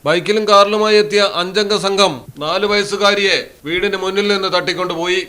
ബൈക്കിലും കാറിലുമായി എത്തിയ 5 അംഗ സംഘം 4 വയസ്സുകാരിയെ വീടിന് മുന്നിൽ നിന്ന് തട്ടിക്കൊണ്ടുപോയി.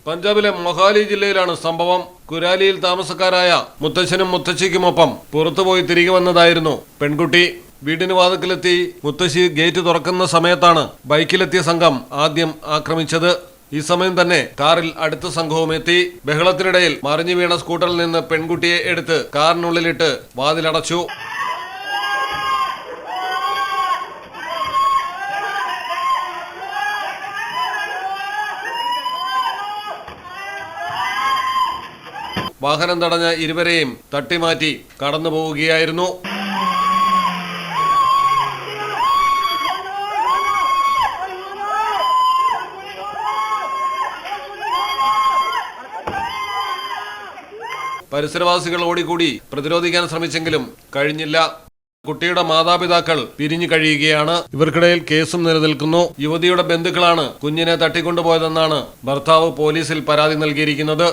പഞ്ചാബിലെ മൊഹാലി ജില്ലയിലാണ് സംഭവം. കുരാലിയിൽ താമസക്കാരായ മുത്തശ്ശനും മുത്തശ്ശിക്കുമൊപ്പം പുറത്തുപോയി തിരികെ വന്നതായിരുന്നു പെൺകുട്ടി. വീടിന് വാതിക്കലെത്തി മുത്തശ്ശി ഗേറ്റ് തുറക്കുന്ന സമയത്താണ് ബൈക്കിലെത്തിയ സംഘം ആദ്യം ആക്രമിച്ചത്. ഈ സമയം തന്നെ കാറിൽ അടുത്ത സംഘവും എത്തി. ബഹളത്തിനിടയിൽ മറിഞ്ഞു വീണ സ്കൂട്ടറിൽ നിന്ന് പെൺകുട്ടിയെ എടുത്ത് കാറിനുള്ളിലിട്ട് വാതിലടച്ചു. വാഹനം തടഞ്ഞ ഇരുവരെയും തട്ടിമാറ്റി കടന്നു പോവുകയായിരുന്നു. പരിസരവാസികൾ ഓടിക്കൂടി പ്രതിരോധിക്കാൻ ശ്രമിച്ചെങ്കിലും കഴിഞ്ഞില്ല. കുട്ടിയുടെ മാതാപിതാക്കൾ പിരിഞ്ഞു കഴിയുകയാണ്. ഇവർക്കിടയിൽ കേസും നിലനിൽക്കുന്നു. യുവതിയുടെ ബന്ധുക്കളാണ് കുഞ്ഞിനെ തട്ടിക്കൊണ്ടുപോയതെന്നാണ് ഭർത്താവ് പോലീസിൽ പരാതി നൽകിയിരിക്കുന്നത്.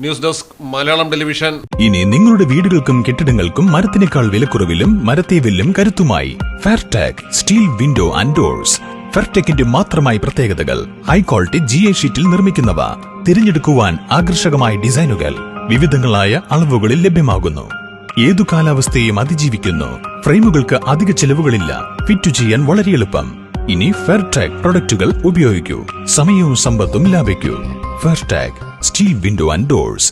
News desk Malayalam television. ഇനി നിങ്ങളുടെ വീടുകൾക്കും കെട്ടിടങ്ങൾക്കും മരത്തിനേക്കാൾ വിലക്കുറവിലും മരത്തെ വെല്ലും കരുത്തുമായി ഫെയർടെക് സ്റ്റീൽ വിൻഡോ ആൻഡ് ഡോർസ്. ഫെയർടെക്കിന്റെ മാത്രമായി പ്രത്യേകതകൾ. ഹൈ ക്വാളിറ്റി GA ഷീറ്റിൽ നിർമ്മിക്കുന്നവ. തിരഞ്ഞെടുക്കുവാൻ ആകർഷകമായ ഡിസൈനുകൾ വിവിധങ്ങളായ അളവുകളിൽ ലഭ്യമാകുന്നു. ഏതു കാലാവസ്ഥയെയും അതിജീവിക്കുന്നു. ഫ്രെയിമുകൾക്ക് അധിക ചെലവുകളില്ല. ഫിറ്റ് ചെയ്യാൻ വളരെ എളുപ്പം. ഇനി ഫെയർടെക് പ്രൊഡക്റ്റുകൾ ഉപയോഗിക്കൂ. സമയവും സമ്പത്തും ലാഭിക്കൂ. ഫെയർടെക് സ്റ്റീൽ വിൻഡോ ആൻഡ് ഡോർസ്.